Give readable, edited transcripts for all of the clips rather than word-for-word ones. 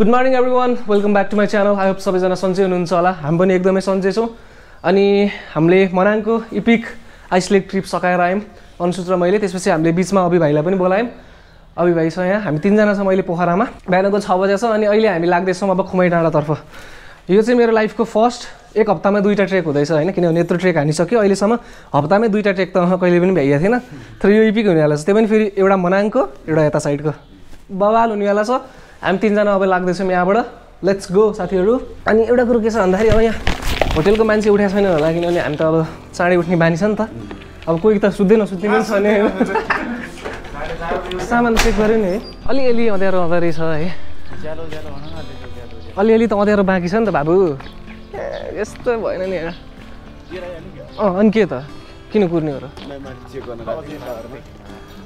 Good morning everyone, welcome back to my channel. I hope सबैजना सन्चै हुनुहुन्छ होला। हामी पनि एकदमै सन्चै छौँ। अनि हामीले मनाङको इपिक आइसलेक ट्रिप सकाएर आयौँ अनुसूत र मैले। त्यसपछि हामीले बिचमा अभि भाइलाई पनि बोलायौँ। अभि भाइ छ यहाँ, हामी तीनजना छौँ अहिले पोखरामा। बिहानको 6 बजे छ अनि अहिले हामी लाग्दैछौँ अब खुमाई डाँडातर्फ। यो चाहिँ मेरो लाइफको फर्स्ट एक हप्तामा 2टा ट्रेक हुँदैछ होइन, किनभने यत्रो ट्रेक हानिसक्यो अहिलेसम्म। हप्तामै 2टा ट्रेक त कहिले पनि भ्याइएको थिएन। तर यो इपिक हुनेवाला छ, त्यो पनि फेरि एउटा मनाङको एउटा यता साइडको बवाल हुनेवाला छ। हामी तीनजना अब लाग्दैछौँ यहाँबाट। लेट्स गो साथीहरू। अनि एउटा कुरो के छ भन्दाखेरि अब यहाँ होटेलको मान्छे उठेको छैन होला, किनभने हामी त अब चाँडै उठ्ने बानी छ नि त। अब कोही त सुत्दै नसुत्ने पनि छ नि। सामान चेक गऱ्यो नि है, अलिअलि अँध्यारो रहेछ है। अलिअलि त अँध्यारो बाँकी छ नि त बाबु। यस्तो भएन नि यहाँ। अनि के त किन कुर्ने हो र।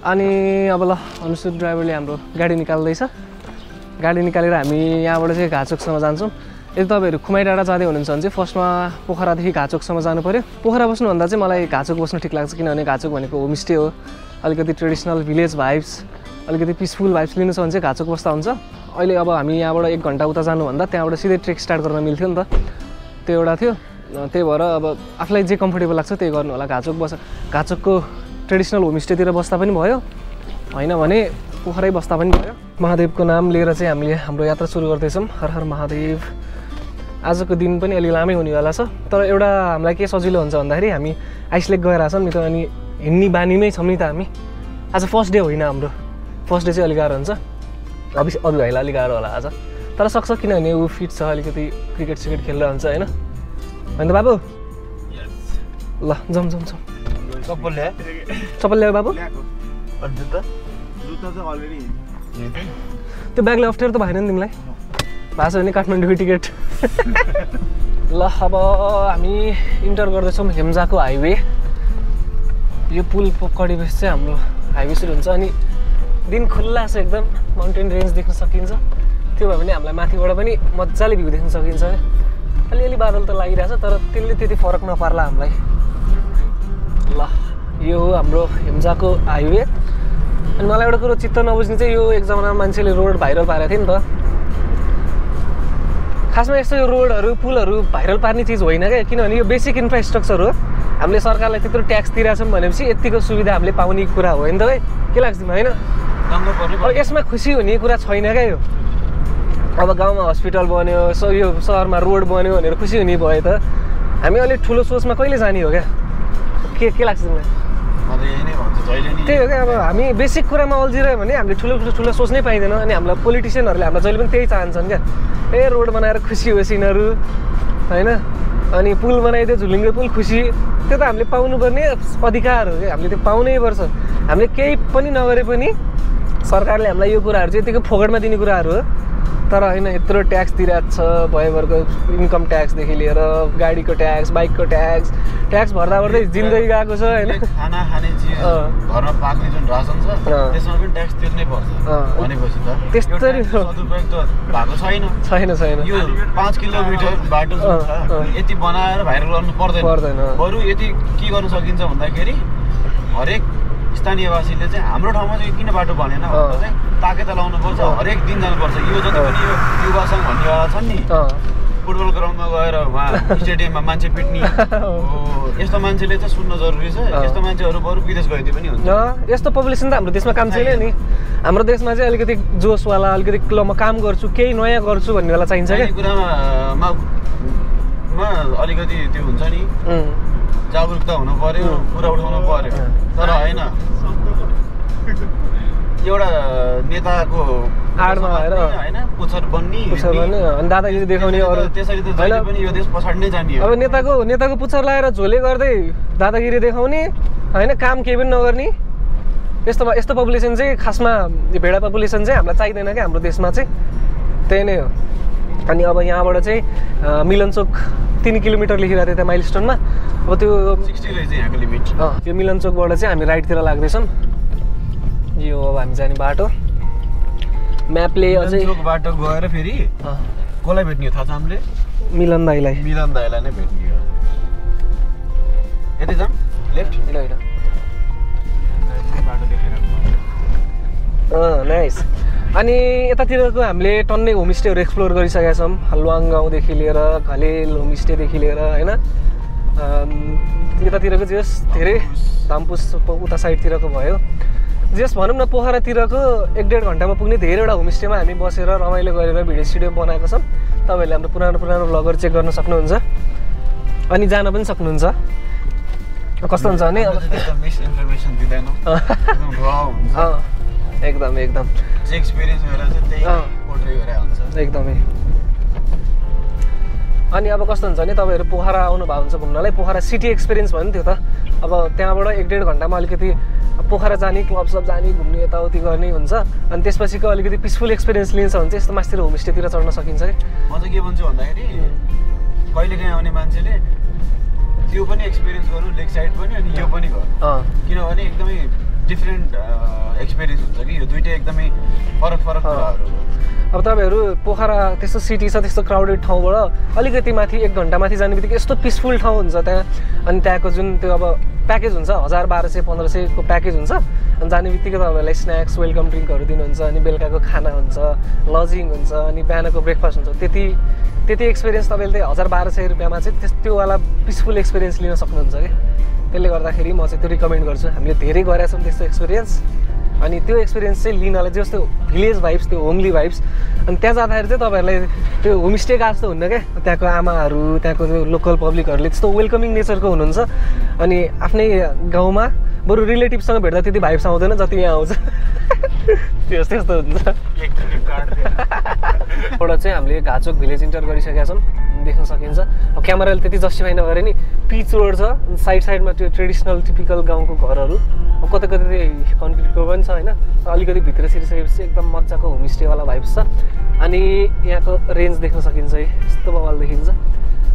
अनि अब ल अनुसूत ड्राइभरले हाम्रो गाडी निकाल्दैछ। गाडी निकालेर हामी यहाँबाट चाहिँ घाचोकसम्म जान्छौँ। यदि तपाईँहरू खुमाई डाँडा जाँदै हुनुहुन्छ भने चाहिँ फर्स्टमा पोखरादेखि घाचोकसम्म जानु पऱ्यो। पोखरा बस्नुभन्दा चाहिँ मलाई घाचोक बस्नु ठिक लाग्छ, किनभने घाचोक भनेको होमस्टे हो। अलिकति ट्रेडिसनल भिलेज भाइब्स, अलिकति पिसफुल भाइब्स लिनु छ भने चाहिँ घाचोक बस्दा हुन्छ। अहिले अब हामी यहाँबाट 1 घन्टा उता जानुभन्दा त्यहाँबाट सिधै ट्रेक स्टार्ट गर्न मिल्थ्यो नि त, त्यो एउटा थियो। त्यही भएर अब आफूलाई जे कम्फर्टेबल लाग्छ त्यही गर्नु होला। घाचोकको ट्रेडिसनल होमस्टेतिर बस्दा पनि भयो, होइन भने पोखरै बस्दा पनि भयो। महादेवको नाम लिएर चाहिँ हामीले हाम्रो यात्रा सुरु गर्दैछौँ। हर हर महादेव। आजको दिन पनि अलि लामै हुनेवाला छ, तर एउटा हामीलाई के सजिलो हुन्छ भन्दाखेरि हामी आइसलेक गएर छौँ नि त, अनि हिँड्ने बानीमै छौँ नि त हामी। आज फर्स्ट डे होइन हाम्रो, फर्स्ट डे चाहिँ अलिक गाह्रो हुन्छ। अभि भाइलाई अलिक गाह्रो होला आज, तर सक्छ किनभने ऊ फिट छ, अलिकति क्रिकेट सिकेट खेलेर हुन्छ होइन। होइन त बाबु। ल जाउँ जाउँ जाउँ। चप्पल ल्यायो बाबु। त्यो ब्यागले अप्ठ्यारो त भएन नि तिमीलाई? भएको छ भने काठमाडौँको टिकट। ल अब हामी इन्टर गर्दैछौँ हेम्जाको हाइवे। यो पुल कडेपछि चाहिँ हाम्रो हाइवे सुरु हुन्छ। अनि दिन खुल्ला छ एकदम, माउन्टेन रेन्ज देख्न सकिन्छ। त्यो भयो भने हामीलाई माथिबाट पनि मजाले भ्यू देख्न सकिन्छ। अलिअलि बादल त लागिरहेछ, तर त्यसले त्यति फरक नपार्ला हामीलाई। ल यो हो हाम्रो हेम्जाको हाइवे। अनि मलाई एउटा कुरो चित्त नबुझ्ने चाहिँ यो एक जमानामा मान्छेले रोड भाइरल पारेको थियो नि त। खासमा यस्तो यो रोडहरू पुलहरू भाइरल पार्ने चिज होइन क्या, किनभने यो बेसिक इन्फ्रास्ट्रक्चर हो। हामीले सरकारलाई त्यत्रो ट्याक्स तिरेछौँ भनेपछि यतिको सुविधा हामीले पाउने कुरा हो नि त भाइ, के लाग्छ तिमीलाई? होइन, अब यसमा खुसी हुने कुरा छैन क्या यो। अब गाउँमा हस्पिटल बन्यो, यो सहरमा रोड बन्यो भनेर खुसी हुने भयो त। हामी अलिक ठुलो सोचमा कहिले जाने हो क्या? के लाग्छ तिमीलाई? त्यही हो क्या, अब हामी बेसिक कुरामा अल्झिरह्यो भने हामीले ठुलो सोच्नै पाइँदैन। अनि हामीलाई पोलिटिसियनहरूले हामीलाई जहिले पनि त्यही चाहन्छन् क्या, ए रोड बनाएर खुसी होस् यिनीहरू होइन, अनि पुल बनाइदियो झुलिङ्गे पुल खुसी। त्यो त हामीले पाउनुपर्ने अधिकार हो क्या, हामीले त्यो पाउनै पर्छ। हामीले केही पनि नगरे पनि सरकारले हामीलाई यो कुराहरू चाहिँ यतिको फोकटमा दिने कुराहरू हो। तर होइन, यत्रो ट्याक्स तिरेको छ, भयभरको इन्कम ट्याक्सदेखि लिएर गाडीको ट्याक्स, बाइकको ट्याक्स भर्दा भर्दै जिन्दगी गएको छ होइन। खाना खाने चिज, घरमा पाक्ने जुन रासन छ त्यसमा पनि ट्याक्स तिर्नै पर्छ भनेपछि त त्यस्तै सदुपयोग त भएको छैन। यो 5 किलोमिटर बाटो यति बनाएर भाइरल गर्नु पर्दैन। बरु यति के गर्न सकिन्छ भन्दाखेरि हरेक स्थानीयवासीले चाहिँ हाम्रो ठाउँमा चाहिँ किन बाटो बनेन भनेर चाहिँ ताकेता लाउनु पर्छ। हरेक दिन जानुपर्छ। यो जति पनि यो युवा सङ्घ भन्नेवाला छन् नि, फुटबल ग्राउन्डमा गएर उहाँ स्टेडियममा मान्छे पिट्ने, यस्तो मान्छेले चाहिँ सुन्न जरुरी छ। यस्तो मान्छेहरू बरु विदेश गइदिए पनि हुन्छ। यस्तो पपुलेसन त हाम्रो देशमा काम छैन नि। हाम्रो देशमा चाहिँ अलिकति जोसवाला, अलिकति ल म काम गर्छु, केही नयाँ गर्छु भन्नेवाला चाहिन्छ क्या। कुरामा अलिकति त्यो हुन्छ नि, जागरुकता हुनु पर्यो, कुरा उठाउनु पर्यो। तर होइन, एउटा नेताको आडमा भएर होइन पुच्छर बन्ने अनि दादागिरी देखाउने अरू, त्यसरी त जहिले पनि यो देश पछाडि नै जाने हो। अब नेताको पुच्छर लगाएर झोले गर्दै दादागिरी देखाउने होइन, काम केही पनि नगर्ने, यस्तो पपुलेसन चाहिँ खासमा भेडा पपुलेसन चाहिँ हामीलाई चाहिँदैन क्या हाम्रो देशमा चाहिँ। त्यही नै हो। अनि अब यहाँबाट चाहिँ मिलनचोक 3 किलोमिटर लेखिरहेको थियो त्यहाँ माइलस्टोनमा। अब त्यो 60 रहेछ यहाँको लिमिट। त्यो मिलनचोकबाट चाहिँ हामी राइटतिर लाग्दैछौँ। यो अब हामी जाने बाटो म्यापले अझै बाटो गएर फेरि कसलाई भेट्ने हो थाहा छ हामीले? मिलन दाइलाई नै भेट्ने हो। यतै जाऊँ लेफ्ट। नाइस। अनि यतातिरको हामीले टन्नै होमस्टेहरू एक्सप्लोर गरिसकेका छौँ हलवाङ गाउँदेखि लिएर घलेल होमस्टेदेखि लिएर होइन यतातिरको जस धेरै धामपुस उता साइडतिरको भयो जस भनौँ न पोखरातिरको 1-1.5 घन्टामा पुग्ने धेरैवटा होमस्टेमा हामी बसेर रमाइलो गरेर भिडियो सिडियो बनाएको छौँ तपाईँहरूले हाम्रो पुरानो भ्लगहरू चेक गर्न सक्नुहुन्छ अनि जान पनि सक्नुहुन्छ कस्तो हुन्छ भने मिसइन्फर्मेसन दिँदैन एकदम जे एक्सपिरियन्स गरेर चाहिँ त्यही पोर्ट्रे गरेर हुन्छ एकदमै अनि अब कस्तो हुन्छ भने तपाईँहरू पोखरा आउनुभएको हुन्छ घुम्नलाई पोखरा सिटी एक्सपिरियन्स भयो नि त्यो त अब त्यहाँबाट 1-1.5 घन्टामा अलिकति पोखरा जाने क्लब सब जाने घुम्ने यताउति गर्ने हुन्छ अनि त्यसपछिको अलिकति पिसफुल एक्सपिरियन्स लिन्छ भने चाहिँ यस्तो मास्तिर होमस्टेतिर चढ्न सकिन्छ कि म चाहिँ के भन्छु भन्दाखेरि कहिलेकाहीँ आउने मान्छेले त्यो पनि एक्सपिरियन्स गर्नु लेक साइड पनि अनि यो पनि गर्नु किनभने एकदमै डिफ्रेन्ट एक्सपिरियन्स हुन्छ कि यो दुइटै एकदमै फरक कुराहरू अब तपाईँहरू पोखरा त्यस्तो सिटी छ त्यस्तो क्राउडेड ठाउँबाट अलिकति माथि 1 घन्टा माथि जाने बित्तिकै यस्तो पिसफुल ठाउँ हुन्छ त्यहाँ अनि त्यहाँको जुन त्यो अब प्याकेज हुन्छ 1000-1200-1500 को प्याकेज हुन्छ अनि जाने बित्तिकै तपाईँहरूलाई स्न्याक्स वेलकम ड्रिङ्कहरू दिनुहुन्छ अनि बेलुकाको खाना हुन्छ लजिङ हुन्छ अनि बिहानको ब्रेकफास्ट हुन्छ त्यति एक्सपिरियन्स तपाईँले 1000-1200 रुपियाँमा चाहिँ त्योवाला पिसफुल एक्सपिरियन्स लिन सक्नुहुन्छ क्या त्यसले गर्दाखेरि म चाहिँ त्यो रिकमेन्ड गर्छु हामीले धेरै गरेका छौँ त्यस्तो एक्सपिरियन्स अनि त्यो एक्सपिरियन्स चाहिँ लिनलाई जस्तो भिलेज भाइब्स त्यो होमली भाइब्स अनि त्यहाँ जाँदाखेरि चाहिँ तपाईँहरूलाई त्यो होमस्टे जस्तो हुन्न क्या त्यहाँको आमाहरू त्यहाँको त्यो लोकल पब्लिकहरूले त्यस्तो वेलकमिङ नेचरको हुनुहुन्छ अनि आफ्नै गाउँमा बरु रिलेटिभसँग भेट्दा त्यति भाइब्स आउँदैन जति यहाँ आउँछ त्यस्तो हुन्छ एउटा चाहिँ हामीले घाचोक भिलेज इन्टर गरिसकेका छौँ देख्न सकिन्छ अब क्यामेराले त्यति जस्टिफाई नगरे नि पिच रोड छ साइडमा त्यो ट्रेडिसनल टिपिकल गाउँको घरहरू अब कतै कन्क्रिटको पनि छ होइन अलिकति भित्र छिरिसकेपछि एकदम मजाको होमस्टेवाला भाइब्स छ अनि यहाँको रेन्ज देख्न सकिन्छ यस्तो बवाल देखिन्छ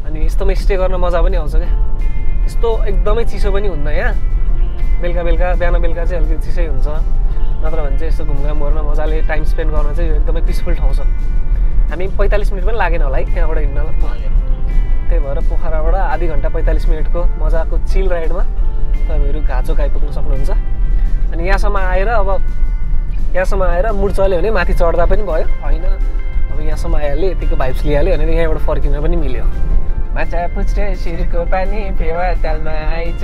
अनि यस्तोमा स्टे गर्न मजा पनि आउँछ क्या यस्तो एकदमै चिसो पनि हुन्न यहाँ बेलुका बिहान बेलुका चाहिँ अलिकति चिसै हुन्छ नत्र भने चाहिँ यस्तो घुमघाम गर्न मजाले टाइम स्पेन्ड गर्न चाहिँ एकदमै पिसफुल ठाउँ छ हामी 45 मिनट पनि लागेन होला है त्यहाँबाट हिँड्नलाई त्यही भएर पोखराबाट आधी घन्टा 45 मिनटको मजाको चिल राइडमा तपाईँहरू घाचोक आइपुग्न सक्नुहुन्छ अनि यहाँसम्म आएर मुड चल्यो भने माथि चढ्दा पनि भयो होइन अब यहाँसम्म आइहाल्यो यतिको भाइब्स लिइहाल्यो भने यहाँबाट फर्किन पनि मिल्यो माछा पुछ्रे शिरको पानी फेवा तालमा आइछ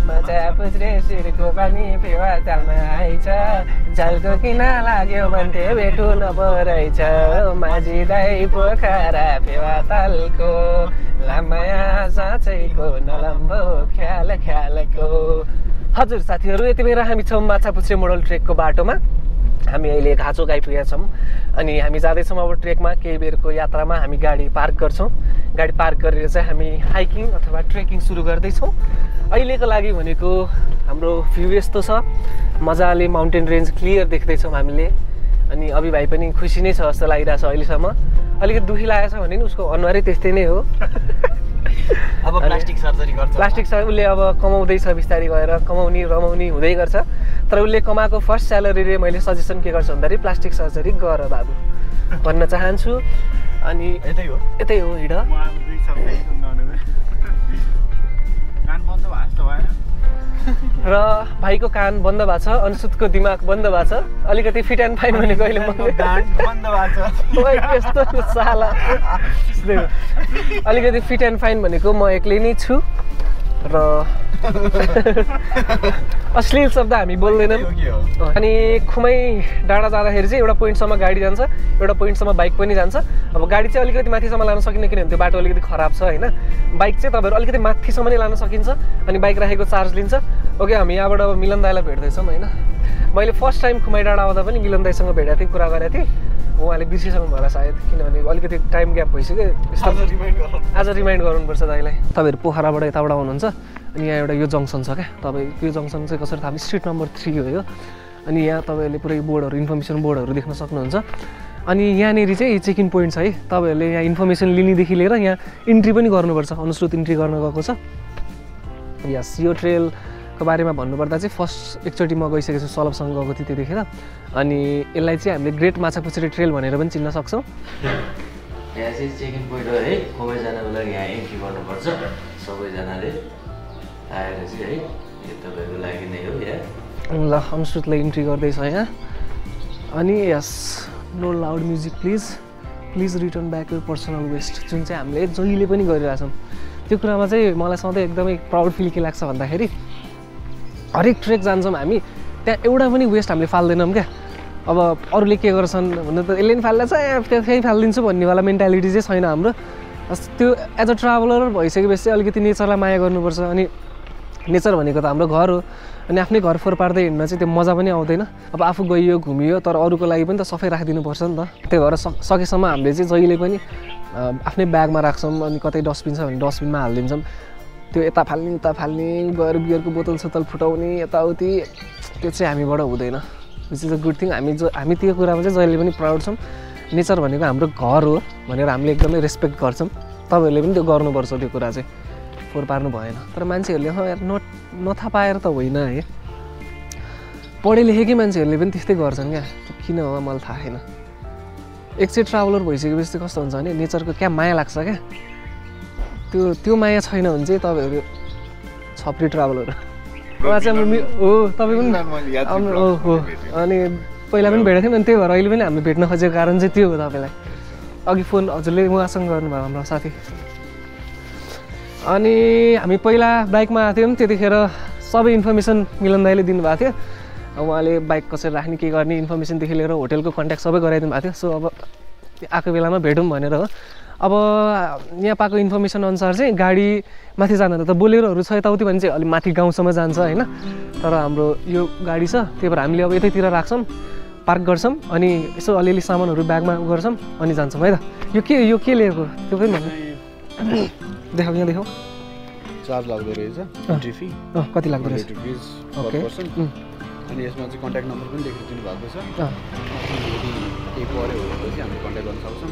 माछा पुछ्रे शिरको पानी फेवा तालमा आइछ जालको किन लाग्यो भन्थे भेटु नपरेछ माझी दाइ पोखरा फेवा तालको लामाया साँचैको नलम्बो ख्यालको हजुर साथीहरू यति बेला हामी छौँ माछा पुछ्रे मोडल ट्रेकको बाटोमा हामी अहिले घाचोक आइपुगेका छौँ अनि हामी जाँदैछौँ अब ट्रेकमा केही बेरको यात्रामा हामी गाडी पार्क गर्छौँ गाडी पार्क गरेर चाहिँ हामी हाइकिङ अथवा ट्रेकिङ सुरु गर्दैछौँ अहिलेको लागि भनेको हाम्रो भ्यू यस्तो छ मजाले माउन्टेन रेन्ज क्लियर देख्दैछौँ हामीले अनि अभि भाइ पनि खुसी नै छ जस्तो लागिरहेछ अहिलेसम्म अलिकति दुखी लागेको छ भने नि उसको अनुहारै त्यस्तै नै हो अब प्लास्टिक सर्जरी गर्छ उसले अब कमाउँदैछ बिस्तारै गएर कमाउने रमाउने हुँदै गर्छ तर उसले कमाएको फर्स्ट स्यालेरीले मैले सजेसन के गर्छु भन्दाखेरि प्लास्टिक सर्जरी गर बाबु भन्न चाहन्छु अनि यतै हो हिँड र भाइको कान बन्द भएको छ अनुसुतको दिमाग बन्द भएको छ अलिकति फिट एन्ड फाइन भनेको अहिले यस्तो साला अलिकति फिट एन्ड फाइन भनेको म एक्लै नै छु र अश्लील शब्द हामी बोल्दैनौँ अनि खुमै डाँडा जाँदाखेरि चाहिँ एउटा पोइन्टसम्म गाडी जान्छ एउटा पोइन्टसम्म बाइक पनि जान्छ अब गाडी चाहिँ अलिकति माथिसम्म लान सकिने किनभने त्यो बाटो अलिकति खराब छ होइन बाइक चाहिँ तपाईँहरू अलिकति माथिसम्म नै लान सकिन्छ अनि बाइक राखेको चार्ज लिन्छ ओके हामी यहाँबाट अब मिलन दाइलाई भेट्दैछौँ होइन मैले फर्स्ट टाइम खुमै डाँडा आउँदा पनि मिलन दाइसँग भेटेको थिएँ कुरा गरेको थिएँ उहाँले बिर्सिसक्नु होला सायद किनभने अलिकति टाइम ग्याप भइसक्यो आज रिमाइन्ड गर्नुपर्छ दाइलाई तपाईँहरू पोखराबाट यताबाट आउनुहुन्छ अनि यहाँ एउटा यो जङ्सन छ क्या तपाईँ यो जङ्सन चाहिँ कसरी थाहा स्ट्रिट नम्बर 3 हो यो अनि यहाँ तपाईँहरूले पुरै बोर्डहरू इन्फर्मेसन बोर्डहरू देख्न सक्नुहुन्छ अनि यहाँनिर चाहिँ चेक इन पोइन्ट छ है तपाईँहरूले यहाँ इन्फर्मेसन लिनेदेखि लिएर यहाँ इन्ट्री पनि गर्नुपर्छ अनुश्रुत इन्ट्री गर्न गएको छ यस यो ट्रेलको बारेमा भन्नुपर्दा चाहिँ फर्स्ट एकचोटि म गइसकेको छु सलभसँग गएको थिएँ त्यतिखेर अनि यसलाई चाहिँ हामीले ग्रेट माछापुछ्रे ट्रेल भनेर पनि चिन्न सक्छौँ यहाँ चाहिँ चेक इन पोइन्ट हो है खुमै जानको लागि यहाँ इन्ट्री गर्नुपर्छ सबैजनाले आएर चाहिँ है यो तपाईँको लागि नै हो यहाँ ल अनुश्रुतलाई इन्ट्री गर्दैछ यहाँ अनि यस no loud music please return back your personal waste, जुन चाहिँ हामीले जहिले पनि गरिरहेछौँ। त्यो कुरामा चाहिँ मलाई सधैँ एकदमै प्राउड फिल के लाग्छ भन्दाखेरि हरेक ट्रेक जान्छौँ हामी, त्यहाँ एउटा पनि वेस्ट हामीले फाल्दैनौँ क्या। अब अरूले के गर्छन् भन्दा त यसले नि फाल्दैछ त्यही फालिदिन्छु भन्नेवाला मेन्टालिटी चाहिँ छैन हाम्रो। त्यो एज अ ट्राभलर भइसकेपछि अलिकति नेचरलाई माया गर्नुपर्छ। अनि नेचर भनेको त हाम्रो घर हो, अनि आफ्नै घर फोहोर पार्दै हिँड्न चाहिँ त्यो मजा पनि आउँदैन। अब आफू गइयो घुमियो तर अरूको लागि पनि त सफाइ राखिदिनुपर्छ नि त। त्यही भएर सकेसम्म हामीले चाहिँ जहिले पनि आफ्नै ब्यागमा राख्छौँ, अनि कतै डस्टबिन छ भने डस्टबिनमा हालिदिन्छौँ। त्यो यता फाल्ने उता फाल्ने गएर बियरको बोतल सोतल फुटाउने यताउति त्यो चाहिँ हामीबाट हुँदैन, which is a good thing. हामी त्यो कुरामा चाहिँ जहिले पनि प्राउड छौँ। नेचर भनेको हाम्रो घर हो भनेर हामीले एकदमै रेस्पेक्ट गर्छौँ। तपाईँहरूले पनि त्यो गर्नुपर्छ, त्यो कुरा चाहिँ फोहोर पार्नु भएन। तर मान्छेहरूले नथाहा पाएर त होइन है, पढे लेखेकै मान्छेहरूले पनि त्यस्तै गर्छन् क्या। किन हो मलाई थाहा छैन। एकचोटि ट्राभलर भइसकेपछि चाहिँ कस्तो हुन्छ भने नेचरको क्या माया लाग्छ क्या। त्यो माया छैन भने चाहिँ तपाईँहरू छप्री ट्राभलर उहाँ चाहिँ हो। तपाईँ पनि हो अनि पहिला पनि भेटेको थियौँ, अनि त्यही भएर अहिले पनि हामीले भेट्न खोजेको कारण चाहिँ त्यो हो। तपाईँलाई अघि फोन हजुरले उहाँसँग गर्नुभयो हाम्रो साथी। अनि हामी पहिला बाइकमा आएको थियौँ, त्यतिखेर सबै इन्फर्मेसन मिलन दाइले दिनुभएको थियो। उहाँले बाइक कसरी राख्ने के गर्ने इन्फर्मेसनदेखि लिएर होटेलको कन्ट्याक्ट सबै गराइदिनु भएको थियो। सो अब आएको बेलामा भेटौँ भनेर हो। अब यहाँ पाएको इन्फर्मेसन अनुसार चाहिँ गाडी माथि जाँदा त बोलेरोहरू छ यताउति भने चाहिँ अलिक माथि गाउँसम्म जान्छ होइन। तर हाम्रो यो गाडी छ, त्यही भएर हामीले अब यतैतिर राख्छौँ, पार्क गर्छौँ, अनि यसो अलिअलि सामानहरू ब्यागमा गर्छौँ अनि जान्छौँ है त। यो के लिएको त्यो पनि भन्नु देखाऊ, यहाँ देखाऊ। चार्ज लाग्दो रहेछ, एन्ट्री फी कति लाग्दो रहेछ? ओके। अनि यसमा चाहिँ कन्ट्याक्ट नम्बर पनि लेखिदिनु भएको छ। यदि केही पऱ्यो भनेपछि हामी कन्ट्याक्ट गर्न सक्छौँ,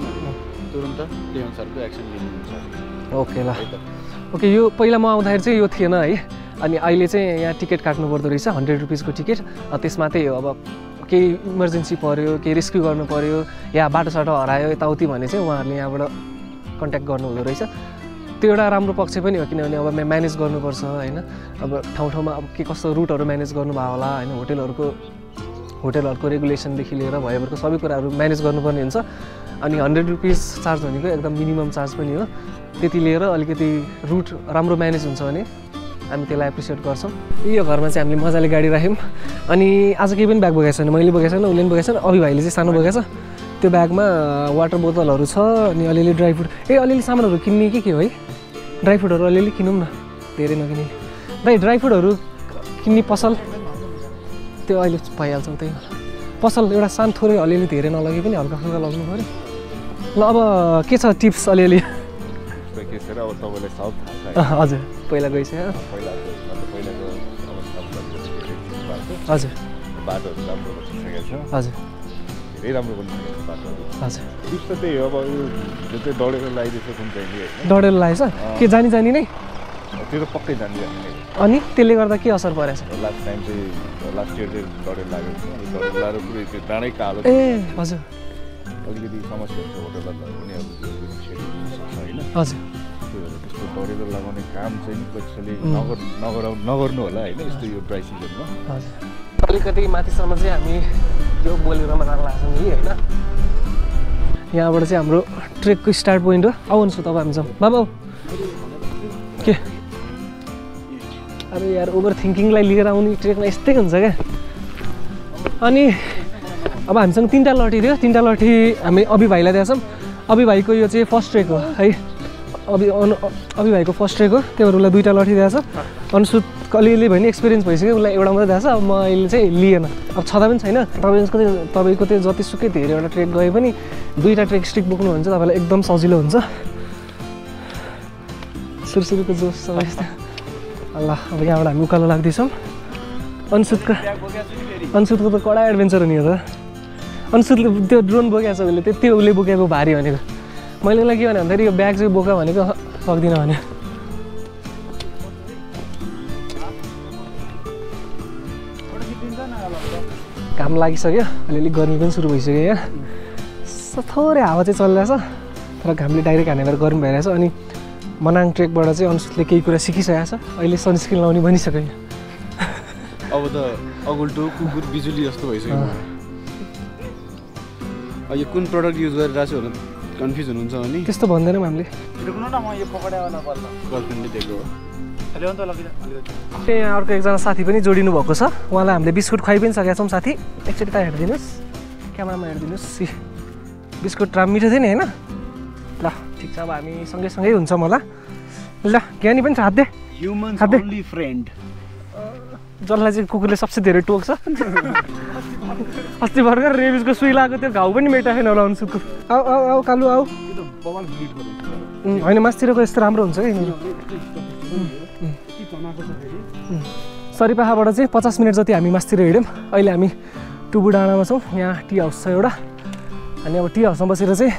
तुरन्त त्यही अनुसारको एक्सन लिनुहुन्छ। ओके ल ओके। यो पहिला म आउँदाखेरि चाहिँ यो थिएन है, अनि अहिले चाहिँ यहाँ टिकट काट्नु पर्दो रहेछ 100 रुपिसको टिकट। त्यसमा त्यही हो, अब केही इमर्जेन्सी पऱ्यो, केही रेस्क्यु गर्नु पऱ्यो या बाटोसाटो हरायो यताउति भने चाहिँ उहाँहरूले यहाँबाट कन्ट्याक्ट गर्नु हुँदो रहेछ। त्यो एउटा राम्रो पक्ष पनि हो, किनभने अब म्यानेज गर्नुपर्छ होइन। अब ठाउँ अब के कस्तो रुटहरू म्यानेज गर्नुभयो होला होइन। होटेलहरूको रेगुलेसनदेखि लिएर भएभरको सबै कुराहरू म्यानेज गर्नुपर्ने हुन्छ। अनि 100 रुपिस चार्ज भनेको एकदम मिनिमम चार्ज पनि हो। त्यति लिएर अलिकति रुट राम्रो म्यानेज हुन्छ भने हामी त्यसलाई एप्रिसिएट गर्छौँ। यो घरमा चाहिँ हामीले मजाले गाडी राख्यौँ। अनि आज केही पनि ब्याग बोकेको छैन, मैले बोकेको छैन, उसले पनि बोकेको छैन, अभि भाइले चाहिँ सानो बोकेको छ। त्यो ब्यागमा वाटर बोतलहरू छ, अनि अलिअलि ड्राई फ्रुट अलिअलि सामानहरू किन्ने के हो है। ड्राई फ्रुटहरू अलिअलि किनौँ न, धेरै नकिने। भाइ ड्राई फ्रुटहरू किन्ने पसल त्यो अहिले भइहाल्छौँ। त्यही पसल एउटा सानो थोरै अलिअलि धेरै नलगे पनि हल्का फुल्का लग्नु पऱ्यो। ल अब के छ टिप्स अलिअलि? हजुर पहिला गइसक्यो। हजुर बाटोहरू राम्रो भइसकेको छ। हजुर धेरै राम्रो बनिसकेको छ बाटोहरू। हजुर टिप्स त त्यही हो, अब यो जुन चाहिँ दौडेर लगाइदिएको कुन चाहिँ होइन, दौडेर लगाएछ के जानी नै त्यो त पक्कै जान्छ। अनि त्यसले गर्दा के असर परेछ? लास्ट टाइम चाहिँ लास्ट इयर चाहिँ दौडेर लागेको छ, अनि दौडेर लगाएर पुरै त्यो डाँडै कालो। ए हजुर अलिकति समस्या हुन्छ होटललाई पनि, अब सक्छ होइन। हजुर त्यही भएर त्यस्तो दौडेर लगाउने काम चाहिँ कसैले नगर्नु होला होइन, यस्तो यो ड्राई सिजनमा। हजुर अलिकति माथिसम्म चाहिँ हामी यो बोलेरोमा जान लाग्छौँ नि होइन। यहाँबाट चाहिँ हाम्रो ट्रेकको स्टार्ट पोइन्ट हो। आउनुहोस् तपाईँ हामीसँग बाबा के अब यार ओभर थिङ्किङलाई लिएर आउने ट्रेकमा यस्तै हुन्छ क्या। अनि अब हामीसँग 3टा लट्ठी थियो, 3टा लट्ठी हामी अभि भाइलाई दिएछौँ। अभि भाइको यो चाहिँ फर्स्ट ट्रेक हो है, अभि भाइको फर्स्ट ट्रेक हो, त्यही भएर उसलाई 2टा लट्ठी दिएछ। अनुसुत अलिअलि भने एक्सपिरियन्स भइसक्यो, उसलाई एउटा मात्रै दिएछ। अब म अहिले चाहिँ लिएन, अब छँदा पनि छैन। तपाईँको त्यो जतिसुकै धेरैवटा ट्रेक गए पनि 2टा ट्रेक स्टिक बोक्नुहुन्छ तपाईँलाई एकदम सजिलो हुन्छ। सुरुको जोस सबै यस्तो। ल अब यहाँबाट हामी उकालो लाग्दैछौँ। अनुसुतको त कडा एडभेन्चर हो नि यो त। अनुसुतले त्यो ड्रोन बोकेको छ उसले, त्यो उसले बोकेको भारी भनेको। मैले उसलाई के भने भन्दाखेरि यो ब्याग चाहिँ बोका भनेको सक्दिनँ भने। घाम लागिसक्यो, अलिअलि गर्मी पनि सुरु भइसक्यो। यहाँ थोरै हावा चाहिँ चलिरहेछ, तर घामले डाइरेक्ट हाने भएर गर्मी भइरहेछ। अनि मनाङ ट्रेकबाट चाहिँ अनुसुतले केही कुरा सिकिसकेको छ, अहिले सनस्क्रिन लाउने बनिसक्यो। अब त अगुल्टो कुकुर बिजुली जस्तो भइसक्यो। यो कुन प्रडक्ट युज गरिरहेको छु भनेर कन्फ्युज हुनुहुन्छ भने त्यस्तो भन्दैनौँ हामीले गर्लफ्रेन्डले दिएको हो। यहाँ अर्को एकजना साथी पनि जोडिनु भएको छ, उहाँलाई हामीले बिस्कुट खुवाइ पनि सकेका छौँ। साथी एकचोटि त हेरिदिनुहोस्, क्यामेरामा हेरिदिनुहोस्। बिस्कुट राम्रो मिठो थियो नि होइन? ल ठिक छ, अब हामी सँगै हुन्छौँ होला। ल ज्ञानी पनि छ, हात दे। Humans only friend. जसलाई चाहिँ कुकुरले सबसे धेरै टोक्छ। अस्ति भर्खर रेबिसको सुई लगाएको त्यो घाउ पनि मेटाएन होला अनुसुको। आऊ आऊ आऊ कालु आऊ। होइन मासतिरको यस्तो राम्रो हुन्छ है। सरिपाखाबाट चाहिँ 50 मिनट जति हामी मासतिर हिँड्यौँ। अहिले हामी टुबु डाँडामा छौँ। यहाँ टी हाउस छ एउटा, अनि अब टी हाउसमा बसेर चाहिँ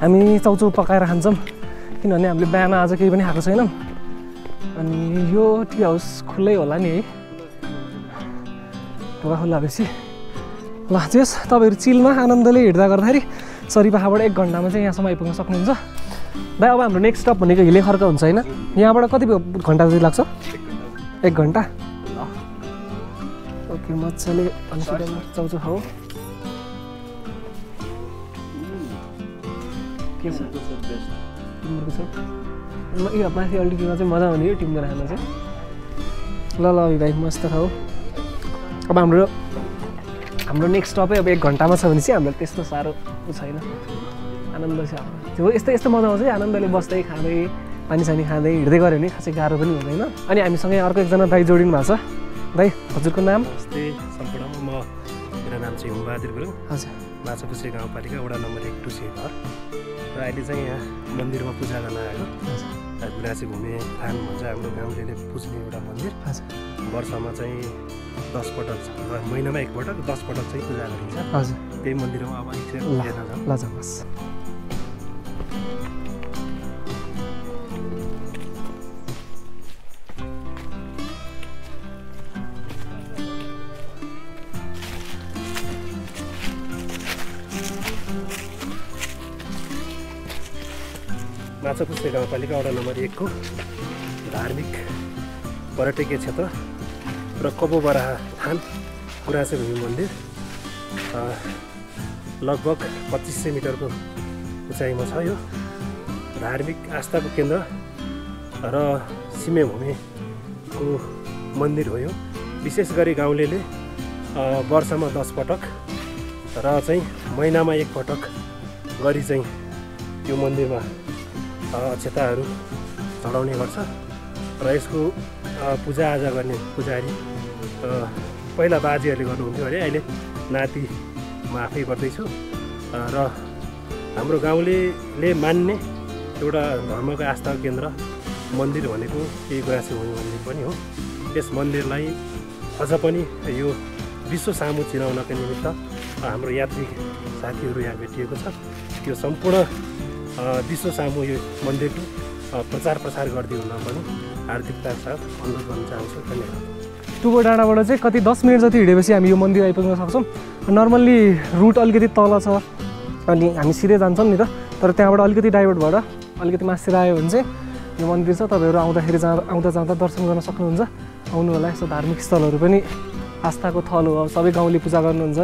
हामी चाउचाउ पकाएर खान्छौँ, किनभने हामीले बिहान आज केही पनि खाएको छैनौँ। अनि यो टी हाउस खुल्लै होला नि है, ढोका खुल्ला भएपछि। ल जेस तपाईँहरू चिलमा आनन्दले हिँड्दा गर्दाखेरि सरिपाखाबाट 1 घन्टामा चाहिँ यहाँसम्म आइपुग्न सक्नुहुन्छ। दाइ अब हाम्रो नेक्स्ट स्टप भनेको हिले खर्क हुन्छ होइन? यहाँबाट कति घन्टा जति लाग्छ? 1 घन्टा। ओके मजाले चाउचाउ खाऊ। के छ टिम्बरको छ? यो माथि अल्टिट्युडमा चाहिँ मजा आउने हो टिम्बर खान चाहिँ। ल ल भाइ मस्त खाऊ। अब हाम्रो नेक्स्ट स्टपै अब 1 घन्टामा छ भने चाहिँ हामीलाई त्यस्तो साह्रो छैन, आनन्द छ हाम्रो। त्यो यस्तो मजा आउँछ है, आनन्दले बस्दै खाँदै पानी खाँदै हिँड्दै गऱ्यो भने खासै गाह्रो पनि हुँदैन। अनि हामीसँगै अर्को एकजना दाइ जोडिनु भएको छ। दाइ हजुरको नाम? नमस्ते सम्पूर्ण, मेरो नाम चाहिँ हुमबहादुर गुरुङ। हजुर। माछापुछ्रे गाउँपालिका वडा नम्बर 1 टुसे घर। र अहिले चाहिँ यहाँ मन्दिरमा पूजा गर्न आएको। गुराँसे घुमे थान भन्छ हाम्रो गाउँले पुज्ने एउटा मन्दिर। वर्षमा चाहिँ 10 पटक, महिनामा 1 पटक 10 पटक चाहिँ पूजा गरिन्छ। हजुर। त्यही मन्दिरमा अब ल जानुहोस्। माछापुछ्रे गाउँपालिका वडा नम्बर 1 को धार्मिक पर्यटकीय क्षेत्र र कबो बराहा थान गुराँसे घुमे मन्दिर लगभग 2500 मिटरको उचाइमा छ। यो धार्मिक आस्थाको केन्द्र र सिमे भूमिको मन्दिर हो। यो विशेष गरी गाउँलेले वर्षमा 10 पटक र चाहिँ महिनामा 1 पटक गरी चाहिँ यो मन्दिरमा अक्षताहरू चढाउने गर्छ। र यसको पूजाआजा गर्ने पुजारी पहिला बाजेहरूले गर्नुहुन्थ्यो अरे, अहिले नाति म आफै गर्दैछु। र हाम्रो गाउँले मान्ने एउटा धर्मको आस्थाको केन्द्र मन्दिर भनेको यही गुराँसे घुमे मन्दिर पनि हो। यस मन्दिरलाई अझ पनि यो विश्व सामु चिनाउनका निमित्त हाम्रो यात्री साथीहरू यहाँ भेटिएको छ। यो सम्पूर्ण विश्व सामु यो मन्दिरको प्रचार प्रसार गरिदिनु हुन पनि हार्दिकता साथ अनुरोध गर्न चाहन्छु। धन्यवाद। टुबु डाँडाबाट चाहिँ कति 10 मिनट जति हिँडेपछि हामी यो मन्दिर आइपुग्न सक्छौँ। नर्मल्ली रुट अलिकति तल छ अनि हामी सिधै जान्छौँ नि त, तर त्यहाँबाट अलिकति डाइभर्ट भएर अलिकति मासतिर आयो भने चाहिँ यो मन्दिर छ। तपाईँहरू आउँदा जाँदा दर्शन गर्न सक्नुहुन्छ। आउनु होला, यसो धार्मिक स्थलहरू पनि आस्थाको थल हो। अब सबै गाउँले पूजा गर्नुहुन्छ,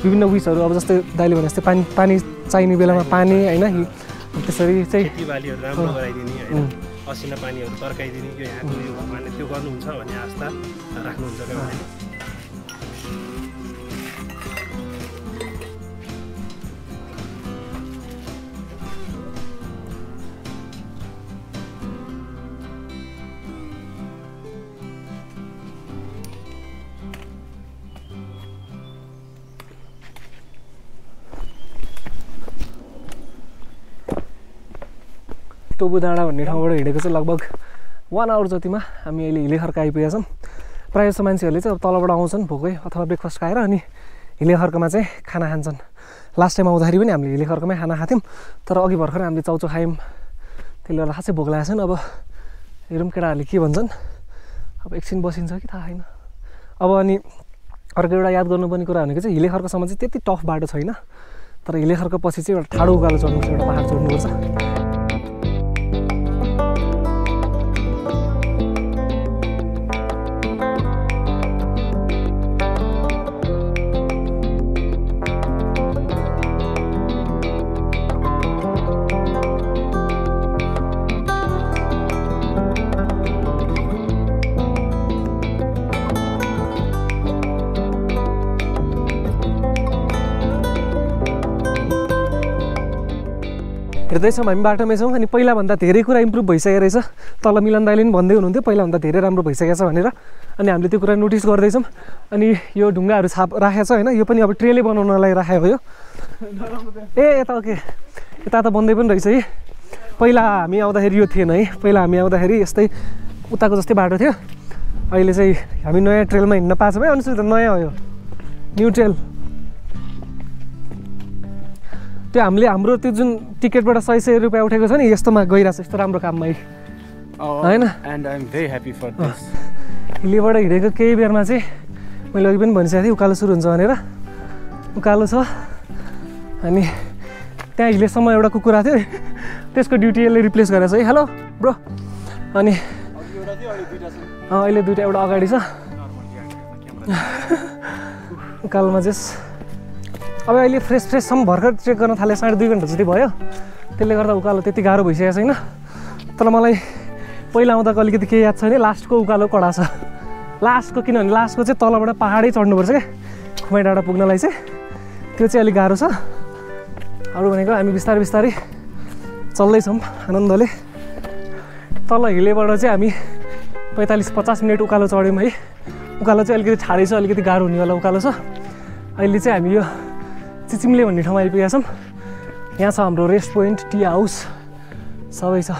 विभिन्न विसहरू, अब जस्तै दाइले भने जस्तै पानी चाहिने बेलामा पानी होइन, त्यसरी चाहिँ खेतीबालीहरू राम्रो गराइदिने होइन, असिना पानीहरू तर्काइदिने यो यहाँको यो भगवान्ले त्यो गर्नुहुन्छ भन्ने आस्था राख्नुहुन्छ गाउँले। टुबु डाँडा भन्ने ठाउँबाट हिँडेको चाहिँ लगभग 1 आवर जतिमा हामी अहिले हिले खर्क आइपुगेका छौँ। प्रायः जस्तो मान्छेहरूले चाहिँ अब तलबाट आउँछन् भोकै अथवा ब्रेकफास्ट खाएर अनि हिले खर्कमा चाहिँ खाना खान्छन्। लास्ट टाइम आउँदाखेरि पनि हामीले हिले खर्कमै खाना खाथ्यौँ, तर अघि भर्खर हामीले चाउचाउ खायौँ, त्यसले गर्दा खासै भोक लागेको छैन। अब हेरौँ केटाहरूले के भन्छन्, अब एकछिन बसिन्छ कि थाहा छैन। अब अनि अर्को एउटा याद गर्नुपर्ने कुरा भनेको चाहिँ हिले खर्कसम्म चाहिँ त्यति टफ बाटो छैन, तर हिले खर्क पछि चाहिँ एउटा ठाडो उकालो चढ्नुपर्छ, एउटा पहाड चढ्नुपर्छ। हेर्दैछौँ हामी बाटोमै छौँ अनि पहिलाभन्दा धेरै कुरा इम्प्रुभ भइसकेको रहेछ। तल मिलन दाइले पनि भन्दै हुनुहुन्थ्यो पहिलाभन्दा धेरै राम्रो भइसकेको छ भनेर। अनि हामीले त्यो कुरा नोटिस गर्दैछौँ। अनि यो ढुङ्गाहरू छाप राखेको छ होइन, यो पनि अब ट्रेलै बनाउनलाई राखेको हो यो। ए यता ओके, यता त बन्दै पनि रहेछ है। पहिला हामी आउँदाखेरि यो थिएन है, पहिला हामी आउँदाखेरि यस्तै उताको जस्तै बाटो थियो। अहिले चाहिँ हामी नयाँ ट्रेलमा हिँड्न पाछौँ है। अनुसार त नयाँ हो यो, न्यू ट्रेल। त्यो हाम्रो त्यो जुन टिकटबाट 100 रुपियाँ उठेको छ नि, यस्तोमा गइरहेको छ, यस्तो राम्रो काममा होइन। And I am very happy for this. हिलेबाट हिँडेको केही बेरमा चाहिँ मैले अघि पनि भनिसकेको थिएँ उकालो सुरु हुन्छ भनेर। उकालो छ अनि त्यहाँ हिलेसम्म एउटा कुकुरा थियो, त्यसको ड्युटी यसले रिप्लेस गरेको छ है। Hello bro. अनि अहिले दुइटा, एउटा अगाडि छ। उकालोमा चाहिँ अब अहिले फ्रेससम्म भर्खर ट्रेक गर्न थाले, 2.5 घन्टा जति भयो। त्यसले गर्दा उकालो त्यति गाह्रो भइसकेको छैन। तर मलाई पहिला आउँदाको अलिकति केही याद छैन, लास्टको उकालो कडा छ। लास्टको, किनभने लास्टको चाहिँ तलबाट पहाडै चढ्नुपर्छ क्या खुमाई डाँडा पुग्नलाई चाहिँ, त्यो चाहिँ अलिक गाह्रो छ। अरू भनेको हामी बिस्तारै बिस्तारै चल्दैछौँ आनन्दले। तल हिलेबाट चाहिँ हामी 45-50 मिनट उकालो चढ्यौँ है। उकालो चाहिँ अलिकति ठाडै छ, अलिकति गाह्रो हुनेवाला उकालो छ। अहिले चाहिँ हामी यो चिचिम्ले भन्ने ठाउँमा आइपुगेका छौँ। यहाँ छ हाम्रो रेस्ट पोइन्ट, टी हाउस सबै छ।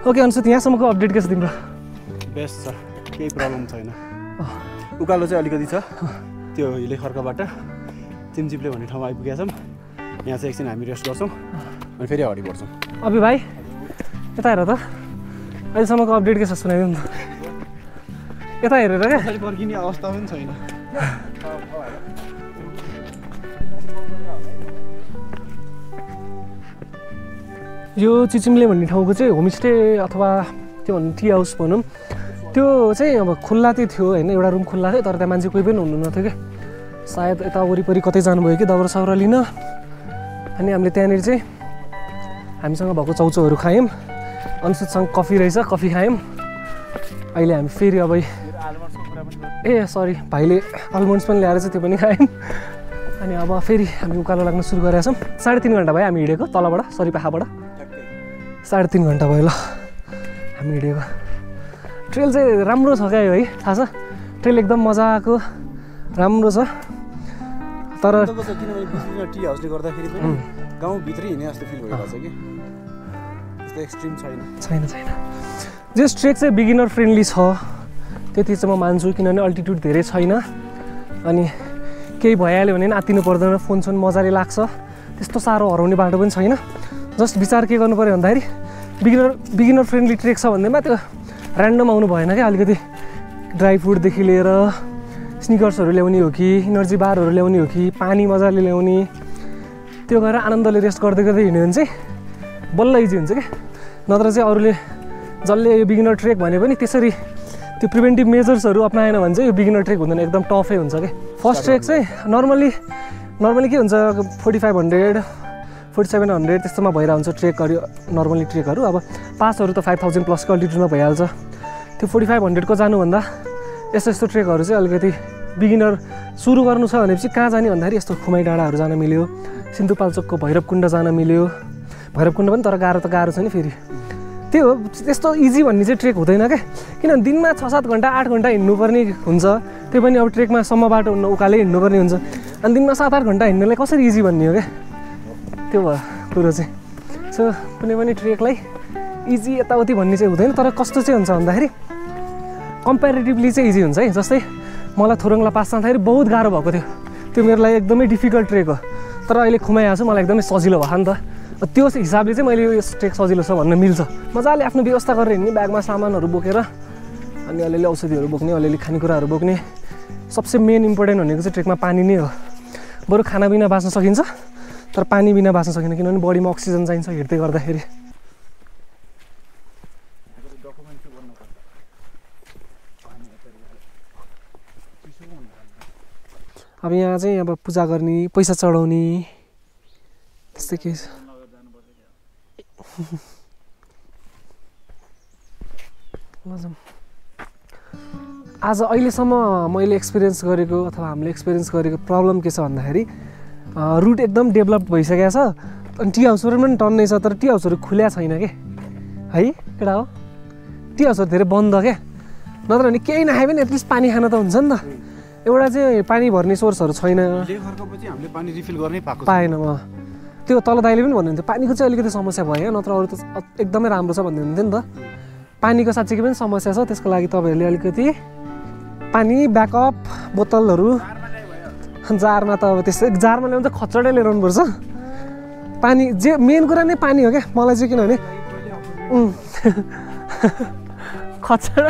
ओके अनुसुत, यहाँसम्मको अपडेट के छ तिम्रो? बेस्ट छ, केही प्रब्लम छैन। उकालो चाहिँ अलिकति छ, त्यो हिले खर्काबाट चिम्चिप्ले भन्ने ठाउँमा आइपुगेका छौँ। यहाँ चाहिँ एकछिन हामी रेस्ट गर्छौँ अनि फेरि अगाडि बढ्छौँ। अभि भाइ यता हेर त, अहिलेसम्मको अपडेट के छ सुनाइदिउँ न। यता हेरेर क्या, फर्किने अवस्था पनि छैन। यो चिचिम्ले भन्ने ठाउँको चाहिँ होमस्टे अथवा त्यो भन्नु टी हाउस भनौँ, त्यो चाहिँ अब खुल्ला चाहिँ थियो होइन, एउटा रुम खुल्ला थियो। तर त्यहाँ मान्छे कोही पनि हुनुहुन्न थियो क्या, सायद यता वरिपरि कतै जानुभयो कि दौरा सौरा लिन। अनि हामीले त्यहाँनिर चाहिँ हामीसँग भएको चाउचाउहरू खायौँ। अनुसुतसँग कफी रहेछ, कफी खायौँ। अहिले हामी फेरि अब ए सरी भाइले आलमन्ड्स पनि ल्याएर चाहिँ त्यो पनि खायौँ। अनि अब फेरि हामी उकालो लाग्न सुरु गरेका छौँ। 3.5 घन्टा भयो हामी हिँडेको, तलबाट सरी पाखाबाट 3.5 घन्टा भयो ल हामी हिँडेको। ट्रेल चाहिँ राम्रो छ क्या यो है, थाहा छ? ट्रेल एकदम मजाको राम्रो छ। तर किनभने टी हाउसले गर्दाखेरि पनि गाउँभित्रै हिँड्ने जस्तो फिल भइरहेको छ कि, त्यस्तो एक्सट्रिम छैन। जस ट्रेक चाहिँ बिगिनर फ्रेन्डली छ त्यति चाहिँ म मान्छु, किनभने अल्टिट्युड धेरै छैन। अनि केही भइहाल्यो भने आत्तिनु पर्दैन, फोन मजाले लाग्छ, त्यस्तो साह्रो हराउने बाटो पनि छैन। जस्ट विचार के गर्नु पऱ्यो भन्दाखेरि बिगिनर फ्रेन्डली ट्रेक छ भन्दैमा त्यो ऱ्यान्डम आउनु भएन क्या। अलिकति ड्राई फ्रुटदेखि लिएर स्निकर्सहरू ल्याउने हो कि, इनर्जी बारहरू ल्याउने हो कि, पानी मजाले ल्याउने, त्यो गरेर आनन्दले रेस्ट गर्दै गर्दै हिँड्यो भने चाहिँ बल्ल इजी हुन्छ क्या। नत्र चाहिँ अरूले जसले यो बिगिनर ट्रेक भने पनि त्यसरी त्यो प्रिभेन्टिभ मेजर्सहरू अप्नाएन भने चाहिँ यो बिगिनर ट्रेक हुँदैन, एकदम टफै हुन्छ क्या। फर्स्ट ट्रेक चाहिँ नर्मली के हुन्छ 4500 4700 त्यस्तोमा भइरहेको हुन्छ ट्रेकहरू, नर्मली ट्रेकहरू। अब पासहरू त 5000 प्लसको अल्टिट्युडमा भइहाल्छ। त्यो 4500 को जानुभन्दा यस्तो ट्रेकहरू चाहिँ अलिकति बिगिनर सुरु गर्नु छ भनेपछि कहाँ जाने भन्दाखेरि यस्तो खुमाई डाँडाहरू जान मिल्यो, सिन्धुपाल्चोकको भैरवकुण्ड जान मिल्यो। भैरवकुण्ड पनि तर गाह्रो छ नि फेरि। त्यो हो, त्यस्तो इजी भन्ने चाहिँ ट्रेक हुँदैन क्या। किनभने दिनमा 6-7 घन्टा 8 घन्टा हिँड्नुपर्ने हुन्छ, त्यो पनि अब ट्रेकमा सम्म बाटो उकालै हिँड्नुपर्ने हुन्छ। अनि दिनमा 7-8 घन्टा हिँड्नेलाई कसरी इजी भन्ने हो क्या, त्यो भयो कुरो चाहिँ। सो कुनै पनि ट्रेकलाई इजी यताउति भन्ने चाहिँ हुँदैन। तर कस्तो चाहिँ हुन्छ भन्दाखेरि कम्पेरिटिभली चाहिँ इजी हुन्छ है। जस्तै मलाई थोरङला पास जाँदाखेरि बहुत गाह्रो भएको थियो, त्यो मेरो लागि एकदमै डिफिकल्ट ट्रेक हो। तर अहिले खुमाइहाल्छु, मलाई एकदमै सजिलो भयो नि त। त्यो हिसाबले चाहिँ मैले यो ट्रेक सजिलो छ भन्न मिल्छ। मजाले आफ्नो व्यवस्था गरेर हिँड्ने, ब्यागमा सामानहरू बोकेर, अनि अलिअलि औषधिहरू बोक्ने, अलिअलि खानेकुराहरू बोक्ने। सबसे मेन इम्पोर्टेन्ट भनेको चाहिँ ट्रेकमा पानी नै हो। बरु खाना बिना बाँच्न सकिन्छ, तर पानी बिना बाँच्न सकिन्न, किनभने बडीमा अक्सिजन चाहिन्छ हिँड्दै गर्दाखेरि। अब यहाँ चाहिँ अब पूजा गर्ने, पैसा चढाउने त्यस्तै के छ। आज अहिलेसम्म मैले एक्सपिरियन्स गरेको अथवा हामीले एक्सपिरियन्स गरेको प्रब्लम के छ भन्दाखेरि रुट एकदम डेभलप भइसकेको छ, अनि टी हाउसहरू पनि टन्नै छ तर टी हाउसहरू खुल्या छैन के है केटा हो टी हाउसहरू धेरै बन्द क्या नत्र भने केही नखाए पनि एटलिस्ट पानी खान त हुन्छ नि त एउटा चाहिँ पानी भर्ने सोर्सहरू छैन हामीले पानी रिफिल गर्नै पाएन त्यो तल दाइले पनि भन्नुहुन्थ्यो पानीको चाहिँ अलिकति समस्या भयो नत्र अरू त एकदमै राम्रो छ भन्दै हुनुहुन्थ्यो नि त पानीको साँच्चीकै पनि समस्या छ त्यसको लागि तपाईँहरूले अलिकति पानी ब्याकअप बोतलहरू जारमा त अब त्यस्तै जारमा ल्याउनु चाहिँ खच्चडै लिएर आउनुपर्छ पानी जे मेन कुरा नै पानी हो क्या मलाई चाहिँ किनभने खच्चड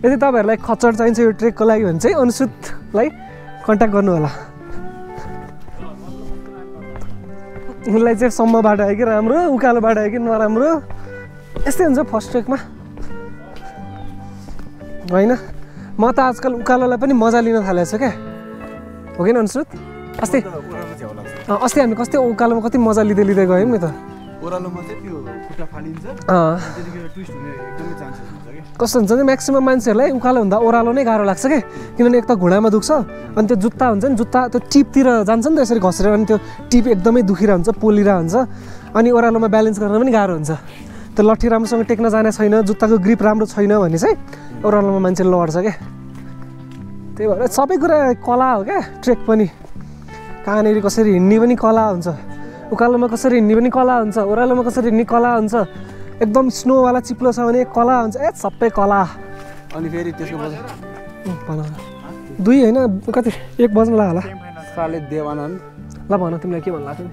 यदि तपाईँहरूलाई खच्चड चाहिन्छ यो ट्रेकको लागि भने चाहिँ अनुसुतलाई कन्ट्याक्ट गर्नु होला उसलाई चाहिँ सम्म बाटो आयो कि राम्रो उकालो बाटो आयो कि नराम्रो यस्तै हुन्छ फर्स्ट ट्रेकमा होइन म त आजकल उकालोलाई पनि मजा लिन थालेको छु क्या हो कि अनुसुत अस्ति हामी कति उकालोमा कति मजा लिँदै गयौँ नि त कस्तो हुन्छ नि म्याक्सिमम् मान्छेहरूलाई उकालो हुँदा ओह्रालो नै गाह्रो लाग्छ क्या किनभने एक त घुँडामा दुख्छ अनि त्यो जुत्ता हुन्छ नि जुत्ता त्यो टिपतिर जान्छ नि त यसरी घसेर अनि त्यो टिप एकदमै दुखिरहेको हुन्छ पोलिरहेको हुन्छ अनि ओह्रालोमा ब्यालेन्स गर्न पनि गाह्रो हुन्छ त्यो लट्ठी राम्रोसँग टेक्न जाने छैन जुत्ताको ग्रिप राम्रो छैन भने चाहिँ ओह्रालोमा मान्छे लड्छ क्या त्यही भएर सबै कुरा कला हो क्या ट्रेक पनि कहाँनिर कसरी हिँड्ने पनि कला हुन्छ उकालोमा कसरी हिँड्ने पनि कला हुन्छ ओह्रालोमा कसरी हिँड्ने कला हुन्छ एकदम स्नोवाला चिप्लो छ भने कला हुन्छ सबै कला अनि फेरि त्यसको दुई होइन कति 1 बज्न होला साले देवानन्द ल भन तिमीलाई के भन्नु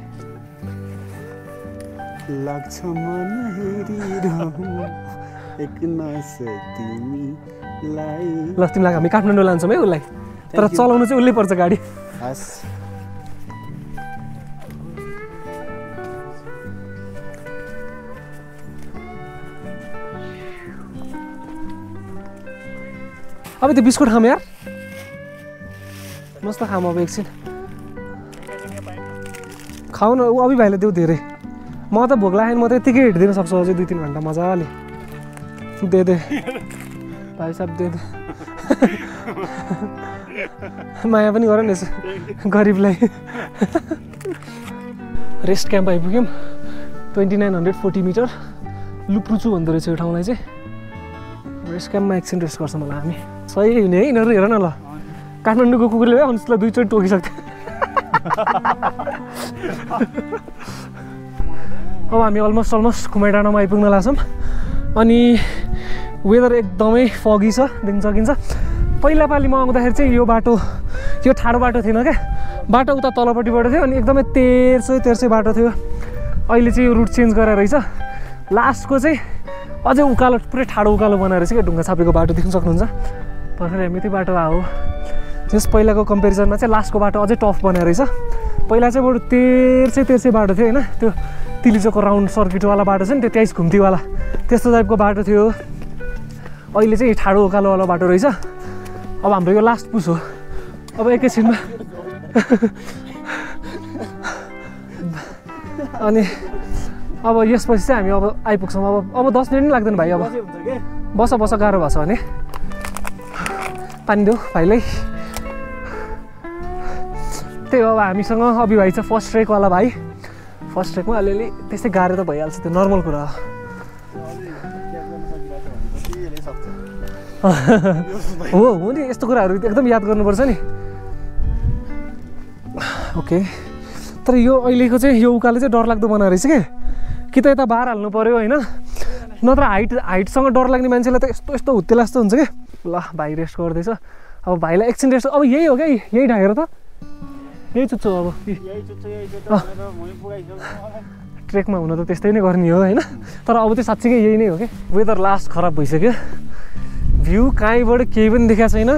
लाग्छ मन हेरिरहु एक नस तिमीलाई ल तिमीलाई हामी काठमाडौँ लान्छौँ है उसलाई तर चलाउनु चाहिँ उसले पर्छ गाडी अब त्यो बिस्कुट खाम यार मस्त खाम अब एकछिन खाऊ न अभि भाइले देऊ धेरै म त भोक लाग्यो म त यत्तिकै हिँडिदिन सक्छु अझै 2-3 घन्टा मजाले दे भाइ साहब दे माया पनि गर न यसो गरिबलाई रेस्ट क्याम्प आइपुग्यौँ 2940 मिटर लुप्रुचु भन्दो रहेछ यो ठाउँलाई चाहिँ रेस्ट क्याम्पमा एकछिन रेस्ट गर्छौँ होला हामी सही हुने है यिनीहरू हेर न ल काठमाडौँको कुकुरले अनुसुतलाई 2 चोटि टोकिसक्थ्यो अब हामी अलमोस्ट खुमाई डाँडामा आइपुग्न लाग्छौँ अनि वेदर एकदमै फगी छ देख्न सकिन्छ पहिला पालि म आउँदाखेरि चाहिँ यो बाटो यो ठाडो बाटो थिएन क्या बाटो उता तलपट्टिबाट थियो अनि एकदमै तेर्सै बाटो थियो अहिले चाहिँ यो रुट चेन्ज गरेर रहेछ लास्टको चाहिँ अझै उकालो पुरै ठाडो उकालो बनाएर चाहिँ ढुङ्गा छापेको बाटो देख्न सक्नुहुन्छ भर्खर हामी त्यो बाटो आयो जस पहिलाको कम्पेरिजनमा चाहिँ लास्टको बाटो अझै टफ बनाएर रहेछ पहिला चाहिँ बरु तेर्सै बाटो थियो होइन त्यो तिलिचोको राउन्ड सर्किटवाला बाटो छ नि त्यो 23 घुम्तीवाला त्यस्तो टाइपको बाटो थियो अहिले चाहिँ ठाडो उकालोवाला बाटो रहेछ अब हाम्रो यो लास्ट पुस हो अब एकैछिनमा अनि अब यसपछि चाहिँ हामी अब आइपुग्छौँ अब 10 मिनट पनि लाग्दैन भाइ अब बस गाह्रो भएको छ भने पानी देऊ भाइलाई त्यही हो अब हामीसँग अभि भाइ छ फर्स्ट ट्रेकवाला भाइ फर्स्ट ट्रेकमा अलिअलि त्यस्तै गाह्रो त भइहाल्छ त्यो नर्मल कुरा हो नि यस्तो कुराहरू एकदम याद गर्नुपर्छ नि ओके तर यो अहिलेको चाहिँ यो उकाले चाहिँ डरलाग्दो बनाएर रहेछ कि त यता बार हाल्नु पऱ्यो होइन नत्र हाइटसँग डर लाग्ने मान्छेलाई त यस्तो हुत्तेला जस्तो हुन्छ कि ल भाइ रेस्ट गर्दैछ अब भाइलाई एकछिन रेस्ट अब यही हो क्या यही ढाकेर त यही चुच्चो अब ट्रेकमा हुन त त्यस्तै नै गर्ने हो होइन तर अब त्यो साँच्चीकै यही नै हो कि वेदर लास्ट खराब भइसक्यो भ्यू काहीँबाट केही पनि देखाएको छैन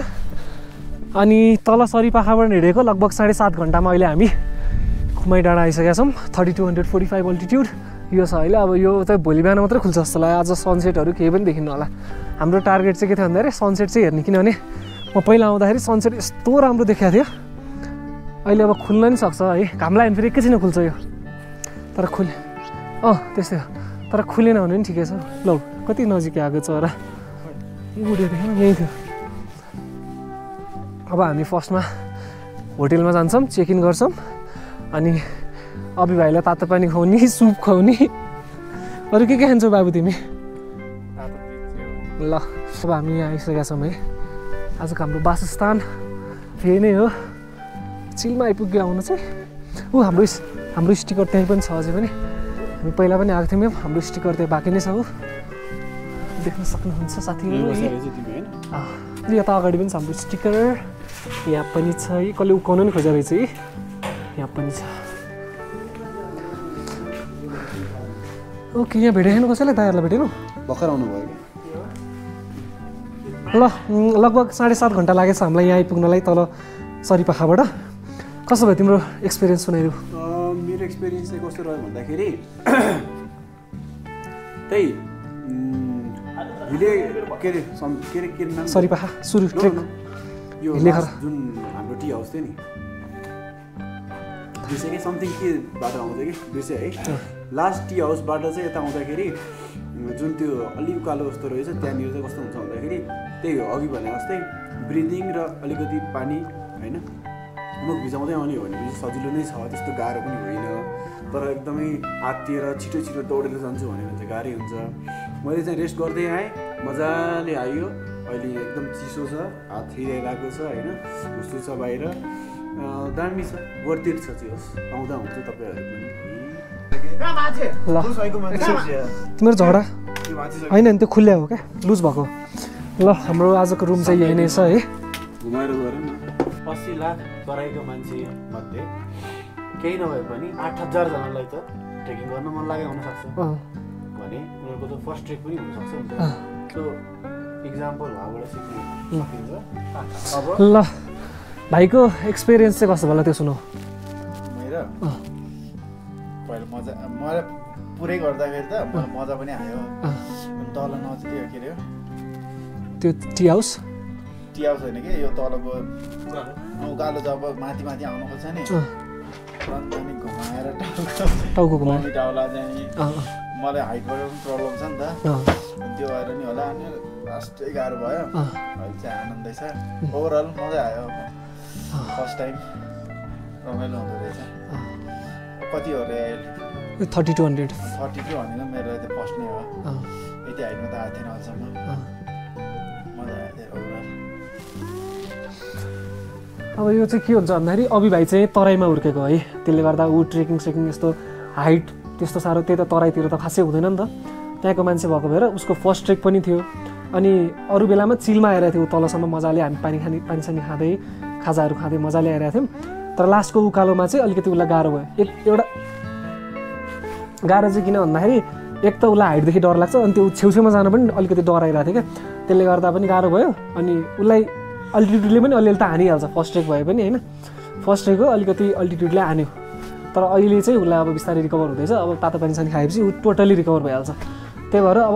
अनि तल सरीपाखाबाट हिँडेको लगभग 7.5 घन्टामा अहिले हामी खुमाई डाँडा आइसकेका छौँ 3245 अल्टिट्युड यो छ अहिले अब यो चाहिँ भोलि बिहान मात्रै खुल्छ जस्तो लाग्यो आज सनसेटहरू केही पनि देखिन्न होला हाम्रो टार्गेट चाहिँ के थियो भन्दाखेरि सनसेट चाहिँ हेर्ने किनभने म पहिला आउँदाखेरि सनसेट यस्तो राम्रो देखाएको थियो अहिले अब खुल्न नि सक्छ है घाम लाग्यो भने फेरि एकैछिन खुल्छ यो तर त्यस्तै हो तर खुलेन भने पनि ठिकै छ ल कति नजिकै आएको चरा उड्यो देखेन यही थियो अब हामी फर्स्टमा होटेलमा जान्छौँ चेक इन गर्छौँ अनि अभि भाइलाई तातो पानी खुवाउने सुप खुवाउने अरू के खान्छौ बाबु तिमी ल अब हामी यहाँ आइसकेका छौँ है आजको हाम्रो वासस्थान फेरि नै हो चिलमा आइपुग्यो आउनु चाहिँ हाम्रो स्टिकर त्यहीँ पनि छ अझै पनि हामी पहिला पनि आएको थियौँ हाम्रो स्टिकर त्यहाँ बाँकी नै छ हो देख्न सक्नुहुन्छ साथीहरू यता अगाडि पनि छ हाम्रो स्टिकर यहाँ पनि छ है कसले उकाउनु नि खोजेर रहेछ है यहाँ पनि छ ओके यहाँ भेटेन कसैलाई दाइहरूलाई भेटेन भर्खर आउनु भयो ल लगभग 7.5 घन्टा लागेछ हामीलाई यहाँ आइपुग्नलाई तल सरीपाखाबाट कस्तो भयो तिम्रो एक्सपिरियन्स सुनाइदेऊ मेरो एक्सपिरियन्स चाहिँ कस्तो रह्यो भन्दाखेरि त्यही सरीपाखा सुरु ट्रेक यो जुन हाम्रो टी हाउस थियो नि 200 कि समथिङ के बाटो आउँछ कि 200 है लास्ट टी हाउसबाट चाहिँ यता आउँदाखेरि जुन त्यो अलि उकालो जस्तो रहेछ त्यहाँनिर चाहिँ कस्तो हुन्छ भन्दाखेरि त्यही हो अघि भने जस्तै ब्रिदिङ र अलिकति पानी होइन मुख भिजाउँदै आउने हो भने सजिलो नै छ त्यस्तो गाह्रो पनि होइन तर एकदमै आत्तिएर छिटो छिटो दौडेर जान्छु भने चाहिँ गाह्रै हुन्छ मैले चाहिँ रेस्ट गर्दै आएँ मजाले आयो अहिले एकदम चिसो छ हात फिराइरहेको छ होइन हुस्सु छ बाहिर दामी छ वर्थिट छ चाहिँ होस् आउँदा हुन्छ तपाईँहरू पनि तिम्रो झगडा होइन नि त्यो खुल्ल्या हो क्या लुज भएको ल हाम्रो आजको रुम चाहिँ यही नै छ है घुमाएर गएर न 80 लाख तराईको मान्छे मध्ये केही नभए पनि 8,000 जनालाई त ट्रेकिङ गर्न मन लागेको हुनसक्छ भने उनीहरूको त फर्स्ट ट्रेक पनि हुनसक्छ नि त त्यो इक्जाम्पल वहाँबाट सिक्नु अब ल भाइको एक्सपिरियन्स चाहिँ कस्तो भयो त्यो सुनौ मेरो पहिला मलाई पुरै गर्दाखेरि त मजा पनि आयो तल नजिकै के अरे त्यो टी हाउस होइन कि यो तलको उकालो जब माथि आउनु खोज्छ नि अनि घुमाएर टाउको घुमाएर टाउला चाहिँ मलाई हाइटबाट पनि प्रब्लम छ नि त त्यो भएर नि होला अनि लास्टै गाह्रो भयो अहिले चाहिँ आनन्दै छ ओभरअल मजा आयो फर्स्ट टाइम रमाइलो हुँदो रहेछ कति हो रे 3200 भनेको मेरो त फर्स्ट नै हो यति हाइटमा त आएको थिएन अहिलेसम्म मजा आयो थियो ओभरअल अब यो चाहिँ के हुन्छ भन्दाखेरि अभि भाइ चाहिँ तराईमा हुर्केको है त्यसले गर्दा ऊ ट्रेकिङ सेकिङ यस्तो हाइट त्यस्तो साह्रो त्यही त तराईतिर त खासै हुँदैन नि त त्यहाँको मान्छे भएको भएर उसको फर्स्ट ट्रेक पनि थियो अनि अरू बेलामा चिलमा आइरहेको थियो तलसम्म मजाले हामी पानीसानी खाँदै खाजाहरू खाँदै मजाले आइरहेको थियौँ तर लास्टको उकालोमा चाहिँ अलिकति उसलाई गाह्रो भयो एउटा गाह्रो चाहिँ किन भन्दाखेरि एक त उसलाई हाइटदेखि डर लाग्छ अनि त्यो छेउछेउमा जान पनि अलिकति डर आइरहेको थियो क्या त्यसले गर्दा पनि गाह्रो भयो अनि उसलाई अल्टिट्युडले पनि अलिअलि त हानिहाल्छ फर्स्ट ट्रेक भए पनि होइन फर्स्ट ट्रेक हो अलिकति अल्टिट्युडले हान्यो तर अहिले चाहिँ उसलाई अब बिस्तारै रिकभर हुँदैछ अब तातो पानी सानी खाएपछि ऊ टोटली रिकभर भइहाल्छ त्यही भएर अब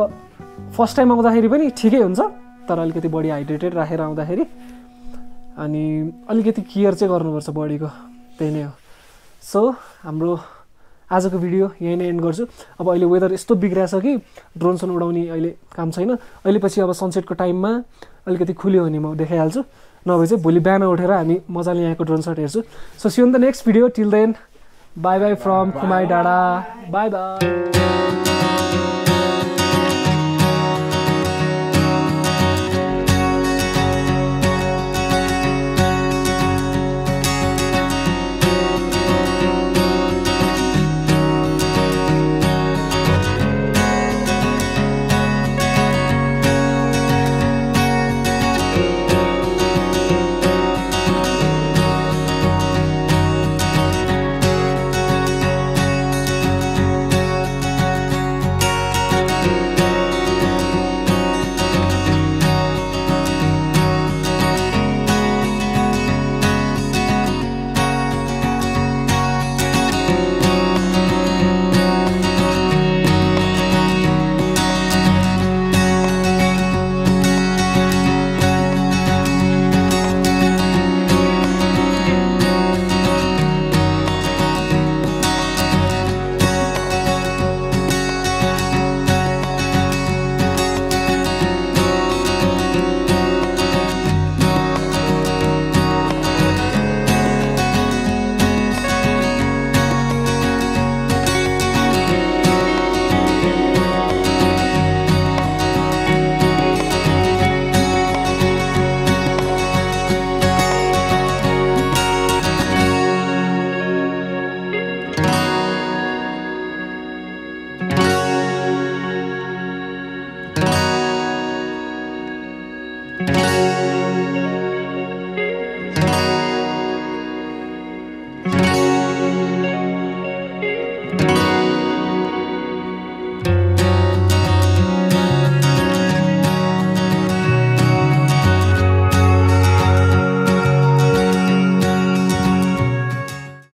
फर्स्ट टाइम आउँदाखेरि पनि ठिकै हुन्छ तर अलिकति बडी हाइड्रेटेड राखेर आउँदाखेरि अनि अलिकति केयर चाहिँ गर्नुपर्छ बडीको त्यही नै हो सो हाम्रो आजको भिडियो यहीँ नै एन्ड गर्छु अब अहिले वेदर यस्तो बिग्रिरहेछ कि ड्रोनसन उडाउने अहिले काम छैन अहिले पछि अब सनसेटको टाइममा अलिकति खुल्यो भने म देखाइहाल्छु नभए चाहिँ भोलि बिहान उठेर हामी मजाले यहाँको ड्रोन सट हेर्छु so see you in the next video till then bye bye from Khumai डाँडा बाई बाई